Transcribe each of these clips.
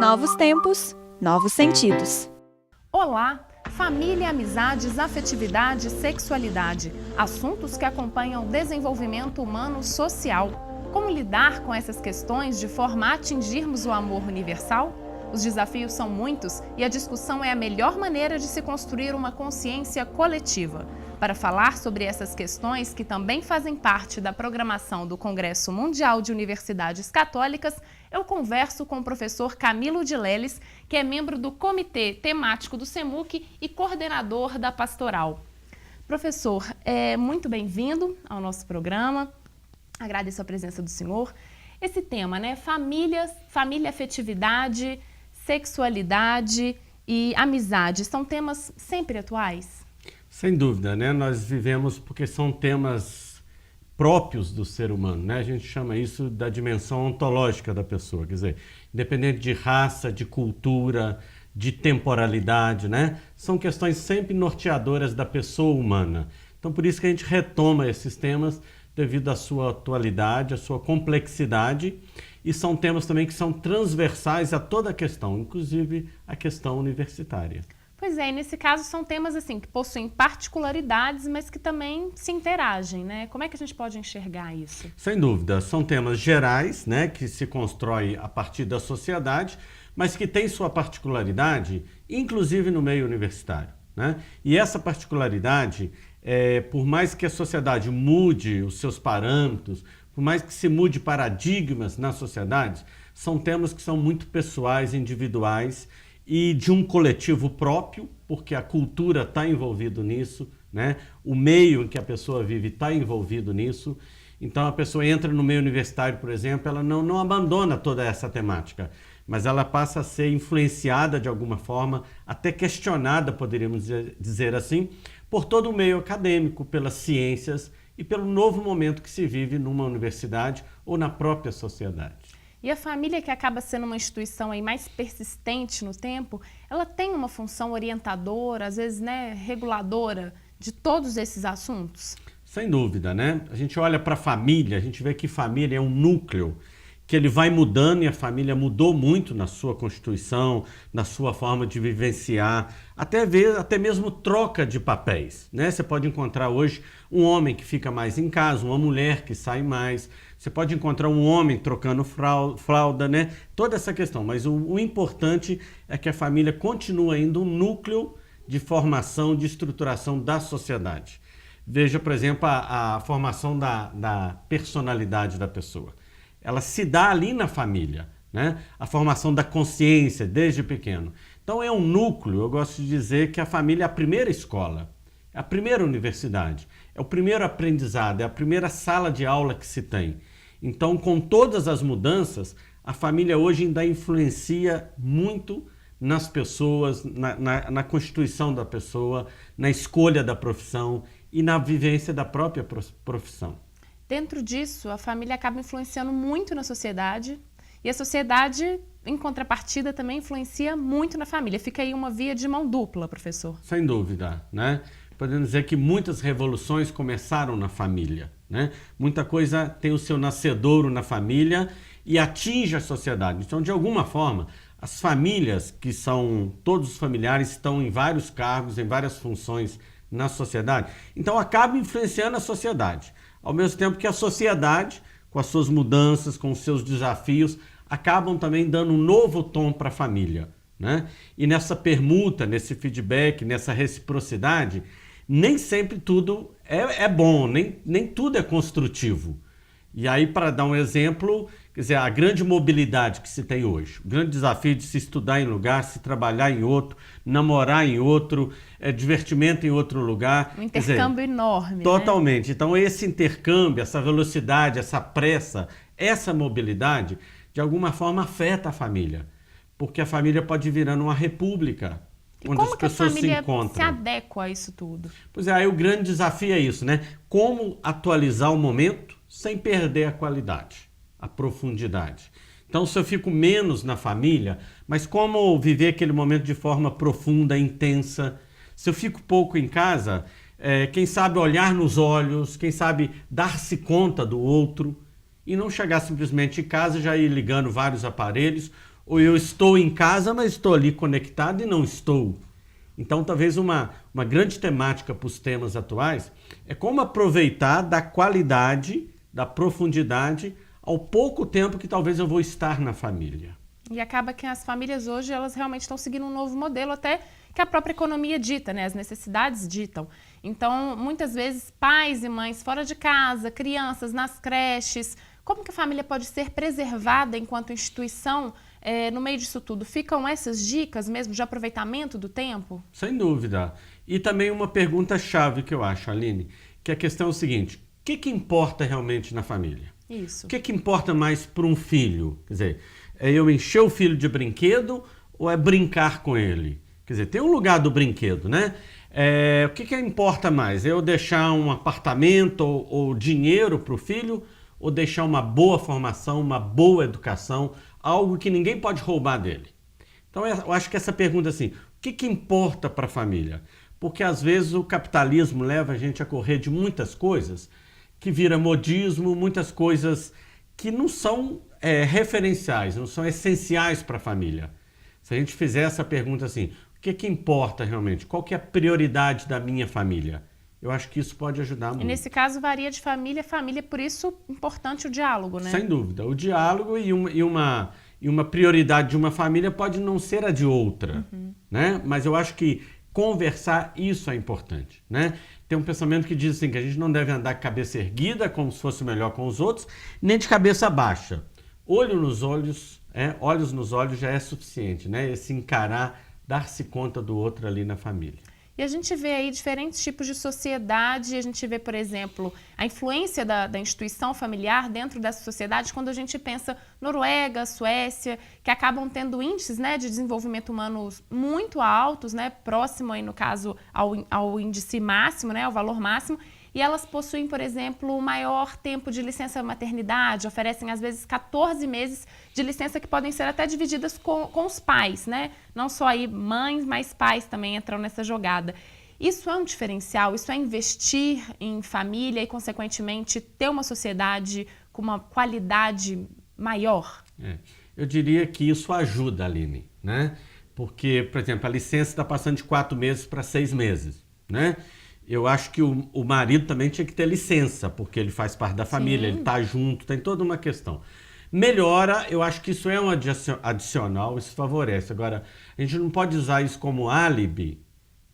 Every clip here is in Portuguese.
Novos tempos, novos sentidos. Olá! Família, amizades, afetividade, sexualidade. Assuntos que acompanham o desenvolvimento humano social. Como lidar com essas questões de forma a atingirmos o amor universal? Os desafios são muitos e a discussão é a melhor maneira de se construir uma consciência coletiva. Para falar sobre essas questões, que também fazem parte da programação do Congresso Mundial de Universidades Católicas, eu converso com o professor Camilo de Leles, que é membro do Comitê Temático do CEMUC e coordenador da Pastoral. Professor, muito bem-vindo ao nosso programa. Agradeço a presença do senhor. Esse tema, né? Família, afetividade, sexualidade e amizade, são temas sempre atuais? Sem dúvida, né? Nós vivemos porque são temas próprios do ser humano, né? A gente chama isso da dimensão ontológica da pessoa, quer dizer, independente de raça, de cultura, de temporalidade, né? São questões sempre norteadoras da pessoa humana. Então, por isso que a gente retoma esses temas devido à sua atualidade, à sua complexidade, e são temas também que são transversais a toda a questão, inclusive a questão universitária. Pois é, e nesse caso são temas assim que possuem particularidades, mas que também se interagem, né? Como é que a gente pode enxergar isso? Sem dúvida, são temas gerais, né, que se constroem a partir da sociedade, mas que têm sua particularidade, inclusive no meio universitário, né? E essa particularidade, por mais que a sociedade mude os seus parâmetros, por mais que se mude paradigmas na sociedade, são temas que são muito pessoais, individuais, e de um coletivo próprio, porque a cultura está envolvida nisso, né? O meio em que a pessoa vive está envolvido nisso. Então a pessoa entra no meio universitário, por exemplo, ela não abandona toda essa temática, mas ela passa a ser influenciada de alguma forma, até questionada, poderíamos dizer assim, por todo o meio acadêmico, pelas ciências e pelo novo momento que se vive numa universidade ou na própria sociedade. E a família, que acaba sendo uma instituição aí mais persistente no tempo, ela tem uma função orientadora, às vezes, né, reguladora de todos esses assuntos? Sem dúvida, né? A gente olha para a família, a gente vê que família é um núcleo que ele vai mudando, e a família mudou muito na sua constituição, na sua forma de vivenciar, até mesmo troca de papéis, né? Você pode encontrar hoje um homem que fica mais em casa, uma mulher que sai mais, você pode encontrar um homem trocando fralda, né? Toda essa questão, mas o importante é que a família continua ainda um núcleo de formação, de estruturação da sociedade. Veja, por exemplo, a formação da personalidade da pessoa. Ela se dá ali na família, né? A formação da consciência desde pequeno. Então é um núcleo, eu gosto de dizer que a família é a primeira escola, é a primeira universidade, é o primeiro aprendizado, é a primeira sala de aula que se tem. Então, com todas as mudanças, a família hoje ainda influencia muito nas pessoas, na constituição da pessoa, na escolha da profissão e na vivência da própria profissão. Dentro disso, a família acaba influenciando muito na sociedade e a sociedade, em contrapartida, também influencia muito na família. Fica aí uma via de mão dupla, professor. Sem dúvida, né? Podemos dizer que muitas revoluções começaram na família, né? Muita coisa tem o seu nascedouro na família e atinge a sociedade. Então, de alguma forma, as famílias, que são todos os familiares, estão em vários cargos, em várias funções na sociedade, então acaba influenciando a sociedade. Ao mesmo tempo que a sociedade, com as suas mudanças, com os seus desafios, acabam também dando um novo tom para a família, né? E nessa permuta, nesse feedback, nessa reciprocidade, nem sempre tudo é bom, nem tudo é construtivo. E aí, para dar um exemplo, quer dizer, a grande mobilidade que se tem hoje, o grande desafio de se estudar em lugar, se trabalhar em outro, namorar em outro, divertimento em outro lugar. Um intercâmbio enorme, totalmente. Né? Então, esse intercâmbio, essa velocidade, essa pressa, essa mobilidade, de alguma forma afeta a família. Porque a família pode virar uma república, onde as pessoas se encontram. Como que a família se adequa a isso tudo? Pois é, aí o grande desafio é isso, né? Como atualizar o momento sem perder a qualidade, a profundidade. Então, se eu fico menos na família, mas como viver aquele momento de forma profunda, intensa? Se eu fico pouco em casa, quem sabe olhar nos olhos, quem sabe dar-se conta do outro e não chegar simplesmente em casa e já ir ligando vários aparelhos ou eu estou em casa, mas estou ali conectado e não estou. Então, talvez uma grande temática para os temas atuais é como aproveitar da qualidade, da profundidade, ao pouco tempo que talvez eu vou estar na família. E acaba que as famílias hoje, elas realmente estão seguindo um novo modelo, até que a própria economia dita, né? As necessidades ditam. Então, muitas vezes, pais e mães fora de casa, crianças nas creches, como que a família pode ser preservada enquanto instituição no meio disso tudo? Ficam essas dicas mesmo de aproveitamento do tempo? Sem dúvida. E também uma pergunta-chave que eu acho, Aline, que a questão é o seguinte: o que importa realmente na família? Isso. O que importa mais para um filho? Quer dizer, é eu encher o filho de brinquedo ou é brincar com ele? Quer dizer, tem um lugar do brinquedo, né? O que importa mais? É eu deixar um apartamento ou dinheiro para o filho ou deixar uma boa formação, uma boa educação, algo que ninguém pode roubar dele? Então, eu acho que essa pergunta assim, o que importa para a família? Porque às vezes o capitalismo leva a gente a correr de muitas coisas que vira modismo, muitas coisas que não são referenciais, não são essenciais para a família. Se a gente fizer essa pergunta assim, o que importa realmente? Qual que é a prioridade da minha família? Eu acho que isso pode ajudar muito. E nesse caso varia de família a família, por isso importante o diálogo, né? Sem dúvida. O diálogo e uma prioridade de uma família pode não ser a de outra, né? Mas eu acho que conversar, isso é importante, né? Tem um pensamento que diz assim, que a gente não deve andar com a cabeça erguida, como se fosse melhor com os outros, nem de cabeça baixa. Olho nos olhos, olhos nos olhos já é suficiente, né? Esse encarar, dar-se conta do outro ali na família. E a gente vê aí diferentes tipos de sociedade, a gente vê, por exemplo, a influência da instituição familiar dentro dessa sociedade, quando a gente pensa Noruega, Suécia, que acabam tendo índices, né, de desenvolvimento humano muito altos, né, próximo aí, no caso, ao índice máximo, né, ao valor máximo, e elas possuem, por exemplo, o maior tempo de licença maternidade, oferecem às vezes 14 meses de licença que podem ser até divididas com os pais, né? Não só aí mães, mas pais também entram nessa jogada. Isso é um diferencial, isso é investir em família e, consequentemente, ter uma sociedade com uma qualidade maior? Eu diria que isso ajuda, Aline, né? Porque, por exemplo, a licença está passando de 4 meses para 6 meses, né? Eu acho que o marido também tinha que ter licença, porque ele faz parte da família, ele está junto, tem toda uma questão. Melhora, eu acho que isso é um adicional, isso favorece. Agora, a gente não pode usar isso como álibi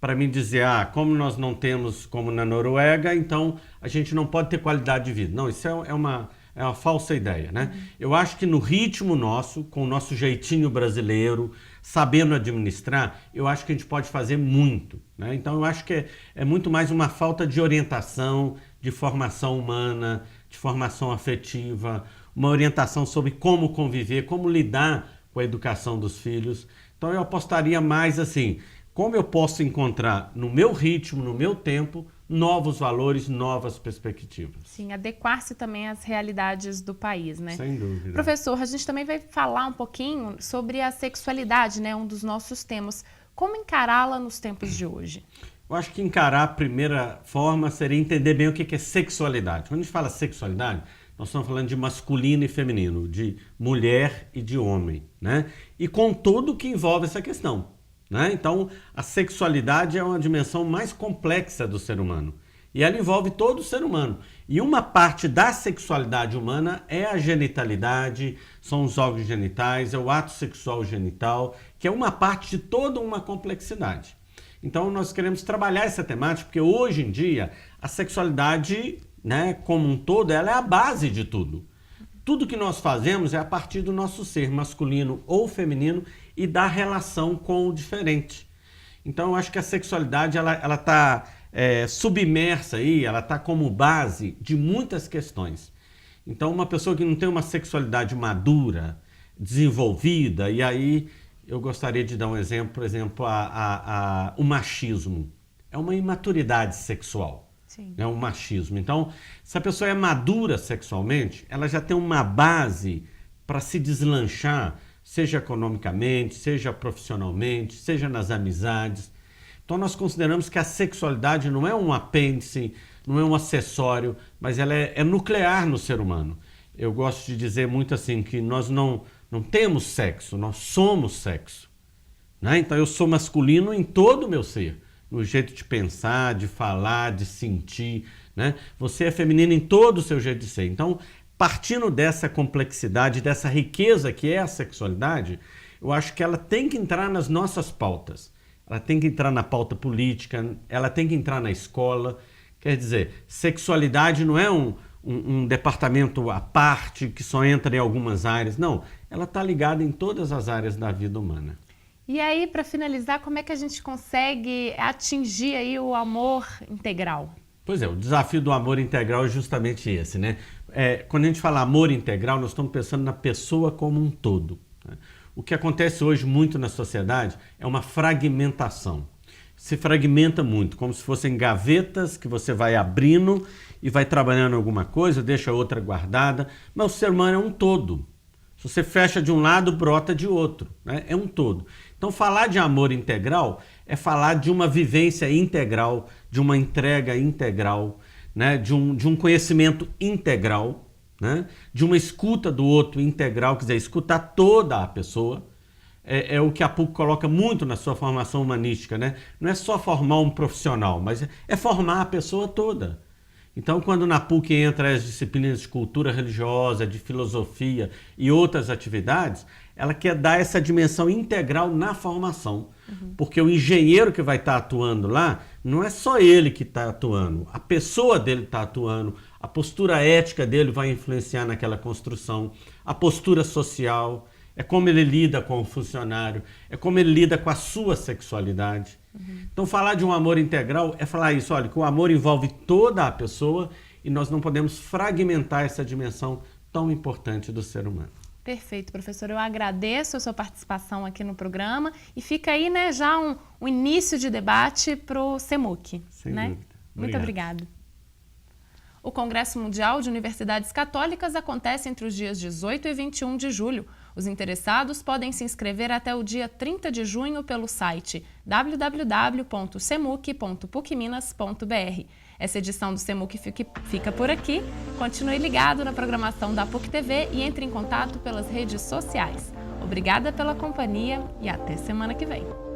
para mim dizer, como nós não temos como na Noruega, então a gente não pode ter qualidade de vida. Não, isso é uma falsa ideia, né? Eu acho que no ritmo nosso, com o nosso jeitinho brasileiro, sabendo administrar, eu acho que a gente pode fazer muito, né? Então eu acho que é muito mais uma falta de orientação, de formação humana, de formação afetiva, uma orientação sobre como conviver, como lidar com a educação dos filhos. Então eu apostaria mais assim, como eu posso encontrar no meu ritmo, no meu tempo, novos valores, novas perspectivas. Sim, adequar-se também às realidades do país, né? Sem dúvida. Professor, a gente também vai falar um pouquinho sobre a sexualidade, né? Um dos nossos temas. Como encará-la nos tempos de hoje? Eu acho que encarar a primeira forma seria entender bem o que é sexualidade. Quando a gente fala sexualidade, nós estamos falando de masculino e feminino, de mulher e de homem, né? E com tudo o que envolve essa questão, né? Então, a sexualidade é uma dimensão mais complexa do ser humano. E ela envolve todo o ser humano. E uma parte da sexualidade humana é a genitalidade, são os órgãos genitais, é o ato sexual genital, que é uma parte de toda uma complexidade. Então, nós queremos trabalhar essa temática, porque hoje em dia, a sexualidade, né, como um todo, ela é a base de tudo. Tudo que nós fazemos é a partir do nosso ser masculino ou feminino e da relação com o diferente. Então, eu acho que a sexualidade ela está submersa aí, ela está como base de muitas questões. Então, uma pessoa que não tem uma sexualidade madura, desenvolvida, e aí eu gostaria de dar um exemplo, por exemplo, o machismo. É uma imaturidade sexual. Sim. É um machismo. Então, se a pessoa é madura sexualmente, ela já tem uma base para se deslanchar, seja economicamente, seja profissionalmente, seja nas amizades. Então, nós consideramos que a sexualidade não é um apêndice, não é um acessório, mas ela é nuclear no ser humano. Eu gosto de dizer muito assim que nós não não temos sexo, nós somos sexo. Né? Então eu sou masculino em todo o meu ser, no jeito de pensar, de falar, de sentir. Né? Você é feminino em todo o seu jeito de ser. Então, partindo dessa complexidade, dessa riqueza que é a sexualidade, eu acho que ela tem que entrar nas nossas pautas. Ela tem que entrar na pauta política, ela tem que entrar na escola. Quer dizer, sexualidade não é um departamento à parte que só entra em algumas áreas. Não, ela está ligada em todas as áreas da vida humana. E aí, para finalizar, como é que a gente consegue atingir aí o amor integral? Pois é, o desafio do amor integral é justamente esse, né? Quando a gente fala amor integral, nós estamos pensando na pessoa como um todo. Né? O que acontece hoje muito na sociedade é uma fragmentação. Se fragmenta muito, como se fossem gavetas que você vai abrindo e vai trabalhando alguma coisa, deixa outra guardada, mas o ser humano é um todo. Se você fecha de um lado, brota de outro, né? É um todo. Então, falar de amor integral é falar de uma vivência integral, de uma entrega integral, né? de um conhecimento integral, né? De uma escuta do outro integral, quer dizer, escutar toda a pessoa. É o que a PUC coloca muito na sua formação humanística, né? Não é só formar um profissional, mas é formar a pessoa toda. Então, quando na PUC entra as disciplinas de cultura religiosa, de filosofia e outras atividades, ela quer dar essa dimensão integral na formação. Porque o engenheiro que vai estar atuando lá, não é só ele que está atuando, a pessoa dele está atuando, a postura ética dele vai influenciar naquela construção, a postura social, é como ele lida com o funcionário, é como ele lida com a sua sexualidade. Então, falar de um amor integral é falar isso, olha, que o amor envolve toda a pessoa e nós não podemos fragmentar essa dimensão tão importante do ser humano. Perfeito, professor. Eu agradeço a sua participação aqui no programa e fica aí, né, já um início de debate para o CEMUC. Sem né? dúvida. Muito obrigada. O Congresso Mundial de Universidades Católicas acontece entre os dias 18 e 21 de julho. Os interessados podem se inscrever até o dia 30 de junho pelo site www.cemuc.pucminas.br. Essa edição do CEMUC fica por aqui. Continue ligado na programação da PUC TV e entre em contato pelas redes sociais. Obrigada pela companhia e até semana que vem.